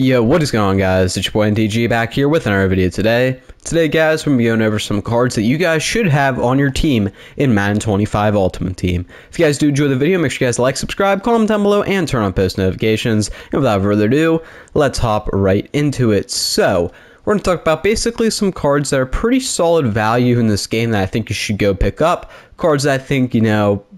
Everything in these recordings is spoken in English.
Yo, what is going on, guys? It's your boy NTG back here with another video today. Today, guys, we're going to be going over some cards that you guys should have on your team in Madden 25 Ultimate Team. If you guys do enjoy the video, make sure you guys like, subscribe, comment down below, and turn on post notifications. And without further ado, let's hop right into it. So, we're going to talk about basically some cards that are pretty solid value in this game that I think you should go pick up. Cards that I think,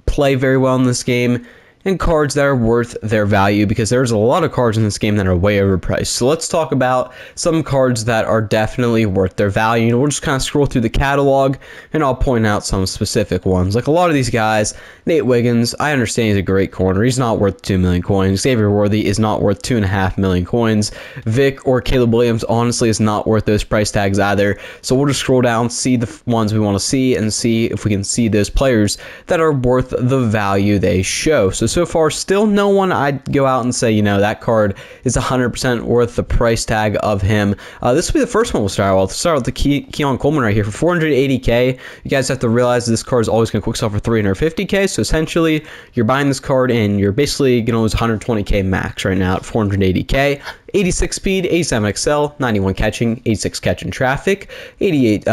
play very well in this game. And cards that are worth their value, because there's a lot of cards in this game that are way overpriced. So let's talk about some cards that are definitely worth their value. And we'll just kind of scroll through the catalog, and I'll point out some specific ones. Like a lot of these guys, Nate Wiggins, I understand he's a great corner. He's not worth 2 million coins. Xavier Worthy is not worth 2.5 million coins. Vic or Caleb Williams honestly is not worth those price tags either. So we'll just scroll down, see the ones we want to see, and see if we can see those players that are worth the value they show. So far, still no one I'd go out and say, that card is 100% worth the price tag of him. This will be the first one we'll start with. We'll start with the Keon Coleman right here for 480k. You guys have to realize this card is always going to quick sell for 350k. So essentially, you're buying this card and you're basically going to lose 120k max right now at 480k. 86 speed, 87 XL, 91 catching, 86 catch in traffic, 88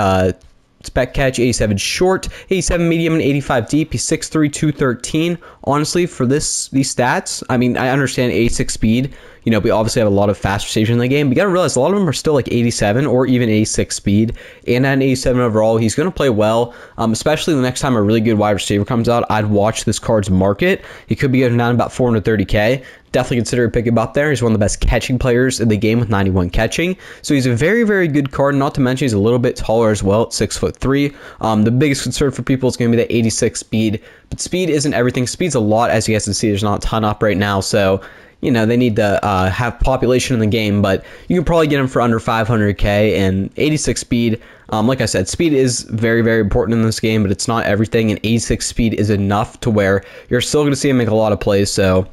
spec catch, 87 short, 87 medium, and 85 deep. He's 6'3", 213. Honestly, for these stats, I mean, I understand 86 speed. We obviously have a lot of fast receivers in the game. But you got to realize a lot of them are still like 87 or even 86 speed and at an 87 overall. He's going to play well, especially the next time a really good wide receiver comes out. I'd watch this card's market. He could be getting down about 430k. Definitely consider picking him up there. He's one of the best catching players in the game with 91 catching. So he's a very, very good card. Not to mention he's a little bit taller as well at 6'3". The biggest concern for people is going to be the 86 speed. But speed isn't everything. Speed's a lot, as you guys can see. There's not a ton up right now. So they need to have population in the game, but you can probably get him for under 500k. And 86 speed, like I said, speed is very, very important in this game, but it's not everything. And 86 speed is enough to where you're still going to see him make a lot of plays. So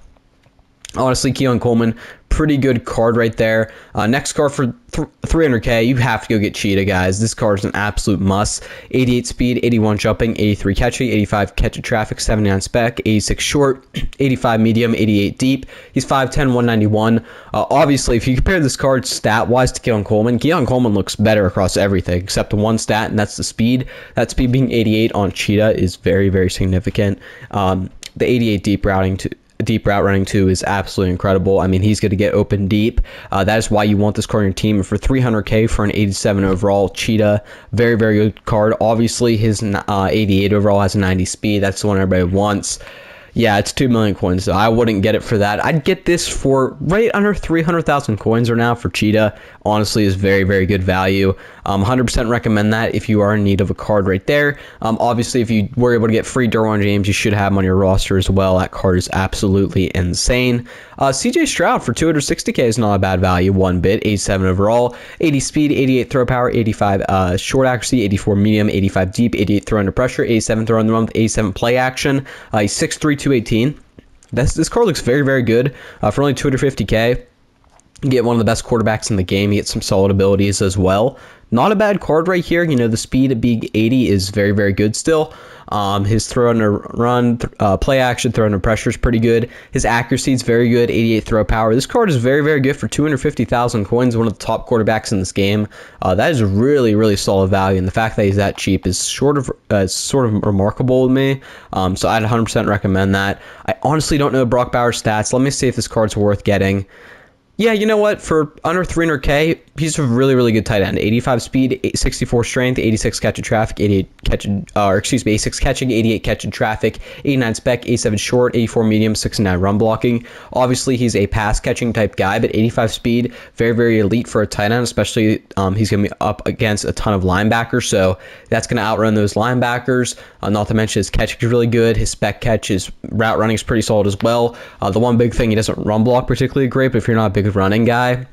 honestly, Keon Coleman, pretty good card right there. Next card for 300k, you have to go get Cheetah, guys. This card is an absolute must. 88 speed, 81 jumping, 83 catching, 85 catch of traffic, 79 spec, 86 short, 85 medium, 88 deep. He's 5'10", 191. Obviously, if you compare this card stat-wise to Keon Coleman looks better across everything except the one stat, and that's the speed. That speed being 88 on Cheetah is very, very significant. The 88 deep route running too is absolutely incredible. I mean, he's going to get open deep. That is why you want this card in your team. And for 300k for an 87 overall Cheetah, very, very good card. Obviously, his 88 overall has a 90 speed. That's the one everybody wants. Yeah, it's 2 million coins, so I wouldn't get it for that. I'd get this for right under 300,000 coins right now for Cheetah. Honestly, is very, very good value. 100% recommend that if you are in need of a card right there. Obviously, if you were able to get free Derwin James, you should have him on your roster as well. That card is absolutely insane. CJ Stroud for 260k is not a bad value one bit. 87 overall, 80 speed, 88 throw power, 85 short accuracy, 84 medium, 85 deep, 88 throw under pressure, 87 throw in the month, 87 play action. He's 6'3", 218. This card looks very, very good for only 250k. You get one of the best quarterbacks in the game. You get some solid abilities as well. Not a bad card right here. The speed at being 80 is very, very good still. His throw under run, play action, throw under pressure is pretty good. His accuracy is very good, 88 throw power. This card is very, very good for 250,000 coins, one of the top quarterbacks in this game. That is really, really solid value, and the fact that he's that cheap is sort of remarkable to me. So I'd 100% recommend that. I honestly don't know Brock Bowers' stats. Let me see if this card's worth getting. Yeah, you know what? For under 300k, he's a really, really good tight end. 85 speed, 64 strength, 86 catch and traffic, 86 catching, 88 catch and traffic, 89 spec, 87 short, 84 medium, 69 run blocking. Obviously, he's a pass catching type guy, but 85 speed, very, very elite for a tight end, especially he's going to be up against a ton of linebackers, so that's going to outrun those linebackers. Not to mention his catch is really good. His spec catch, his route running is pretty solid as well. The one big thing, he doesn't run block particularly great, but if you're not a big running guy,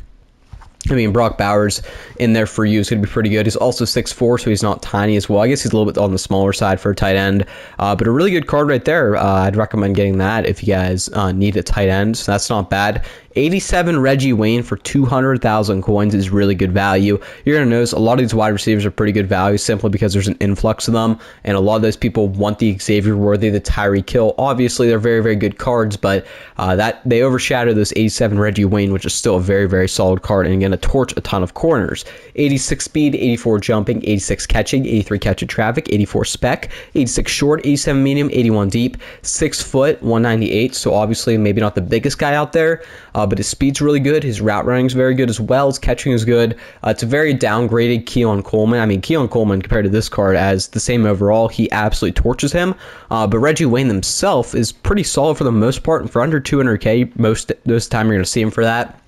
I mean, Brock Bowers in there for you is going to be pretty good. He's also 6'4", so he's not tiny as well. I guess he's a little bit on the smaller side for a tight end, but a really good card right there. I'd recommend getting that if you guys need a tight end. So that's not bad. 87 Reggie Wayne for 200,000 coins is really good value. You're going to notice a lot of these wide receivers are pretty good value simply because there's an influx of them, and a lot of those people want the Xavier Worthy, the Tyreek Hill. Obviously, they're very, very good cards, but that they overshadow those 87 Reggie Wayne, which is still a very, very solid card and going to torch a ton of corners. 86 speed, 84 jumping, 86 catching, 83 catch in traffic, 84 spec, 86 short, 87 medium, 81 deep, 6 foot, 198. So obviously maybe not the biggest guy out there, but his speed's really good. His route running is very good as well. His catching is good. It's a very downgraded Keon Coleman. I mean, Keon Coleman compared to this card as the same overall, he absolutely torches him. But Reggie Wayne himself is pretty solid for the most part, and for under 200K, most of the time you're going to see him for that.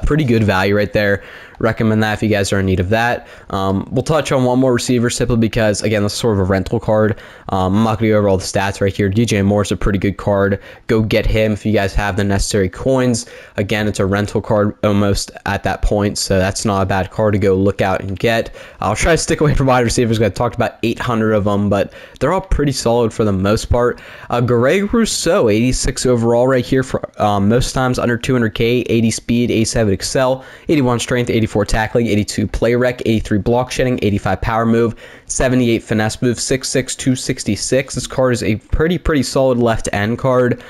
Pretty good value right there. Recommend that if you guys are in need of that. We'll touch on one more receiver simply because, again, this is sort of a rental card. I'm not going to go over all the stats right here. DJ Moore's a pretty good card. Go get him if you guys have the necessary coins. Again, it's a rental card almost at that point, so that's not a bad card to go look out and get. I'll try to stick away from wide receivers. I talked about 800 of them, but they're all pretty solid for the most part. Greg Rousseau, 86 overall right here for most times under 200K, 80 speed, 87 excel, 81 strength, 84 tackling, 82 play rec, 83 block shedding, 85 power move, 78 finesse move, 6'6", 266. This card is a pretty solid left end card.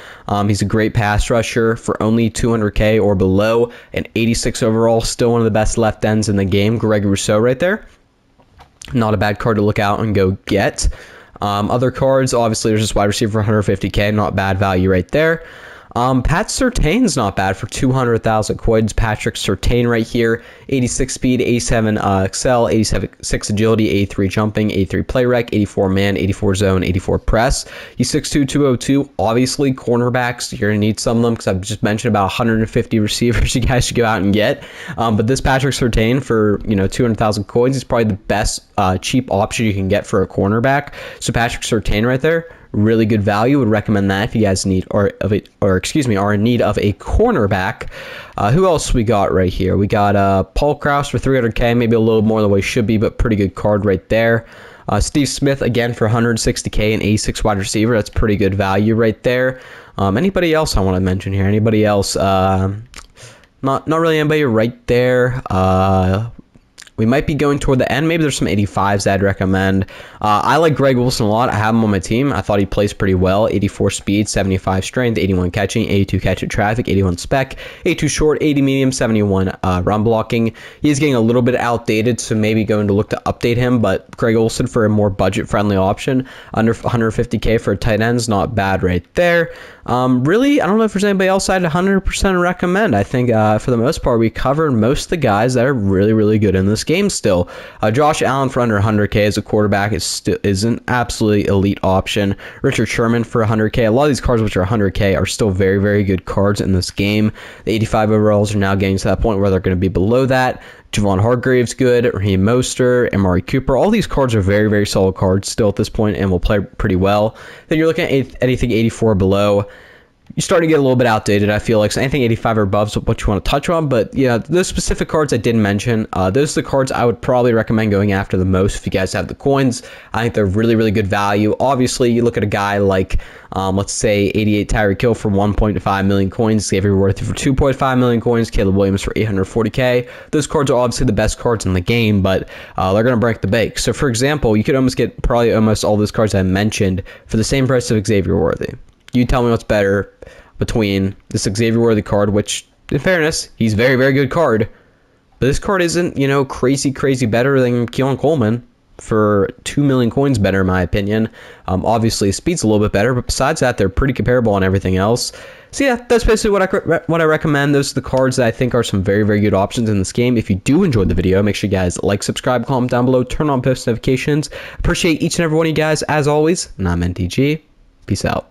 He's a great pass rusher for only 200K or below, and 86 overall, still one of the best left ends in the game. Greg Rousseau right there. Not a bad card to look out and go get. Other cards, obviously there's this wide receiver for 150K, not bad value right there. Pat Surtain's not bad for 200,000 coins. Patrick Surtain right here, 86 speed, 87 excel, 86 agility, 83 jumping, 83 play rec, 84 man, 84 zone, 84 press. He's 6'2", 202. Obviously, cornerbacks, you're going to need some of them because I've just mentioned about 150 receivers you guys should go out and get. But this Patrick Surtain for 200,000 coins is probably the best cheap option you can get for a cornerback. So Patrick Surtain right there. Really good value. Would recommend that if you guys need are in need of a cornerback. Who else we got right here? We got Paul Krause for 300K, maybe a little more than what he should be, but pretty good card right there. Steve Smith again for 160K, an 86 wide receiver. That's pretty good value right there. Anybody else I want to mention here? Anybody else? Not really anybody right there. We might be going toward the end. Maybe there's some 85s I'd recommend. I like Greg Wilson a lot. I have him on my team. I thought he plays pretty well. 84 speed, 75 strength, 81 catching, 82 catch at traffic, 81 spec, 82 short, 80 medium, 71 run blocking. He's getting a little bit outdated, so maybe going to look to update him. But Greg Olsen for a more budget-friendly option, under 150K for a tight end is not bad right there. Really, I don't know if there's anybody else I'd 100% recommend. I think for the most part, we covered most of the guys that are really good in this game still. Josh Allen for under 100K as a quarterback is an absolutely elite option. Richard Sherman for 100K. A lot of these cards which are 100K are still very good cards in this game. The 85 overalls are now getting to that point where they're going to be below that. Javon Hargrave's good, Raheem Mostert, Amari Cooper. All these cards are very solid cards still at this point and will play pretty well. Then you're looking at anything 84 below. You're starting to get a little bit outdated, I feel like. So anything 85 or above is what you want to touch on. But yeah, those specific cards I didn't mention, those are the cards I would probably recommend going after the most if you guys have the coins. I think they're really good value. Obviously, you look at a guy like, let's say, 88 Tyreek Hill for 1.5 million coins, Xavier Worthy for 2.5 million coins, Caleb Williams for 840K. Those cards are obviously the best cards in the game, but they're going to break the bank. So, for example, you could almost get probably almost all those cards I mentioned for the same price of Xavier Worthy. You tell me what's better between this Xavier Worthy card, which, in fairness, he's very good card, but this card isn't, crazy better than Keon Coleman for 2 million coins better, in my opinion. Obviously, speed's a little bit better, but besides that, they're pretty comparable on everything else. So yeah, that's basically what I recommend. Those are the cards that I think are some very good options in this game. If you do enjoy the video, make sure you guys like, subscribe, comment down below, turn on post notifications. Appreciate each and every one of you guys, as always, and I'm NTG. Peace out.